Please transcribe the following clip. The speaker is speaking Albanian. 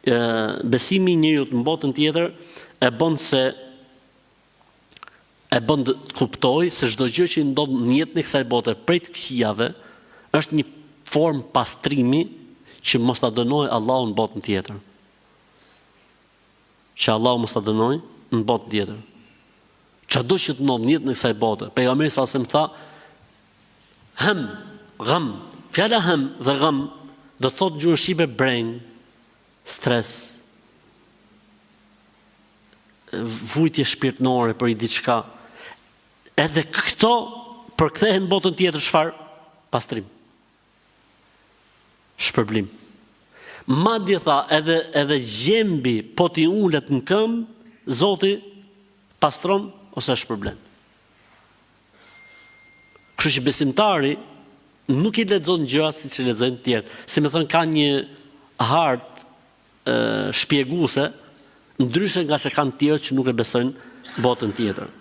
besimi i njeriut në botën tjetër e bën të kuptoj se çdo gjë që ndodh në jetën e kësaj bote prej të këqijave është një formë pastrimi që mos ta dënoj Allahu në botën tjetër. Që Allahu mos ta dënoj në botën tjetër. Çdo që të ndodh në jetën e kësaj bote, pejgamberi sa më tha, gam, fjala ham dhe gam do të thotë gjuhën shqipe brain, stres, vujtje shpirtënore për diçka. Edhe këto përkthehen në botën tjetër çfarë? Pastrim. Shpërblim. Madje tha edhe gjembi po t'i ulet në këmbë, Zoti pastron ose shpërblen. Kështu që besimtari nuk i lexon gjëra siç i lexojnë të tjerët. Si më thon, ka një hartë shpjeguese, ndryshe nga që kanë të tjerë që nuk e besojnë botën tjetër.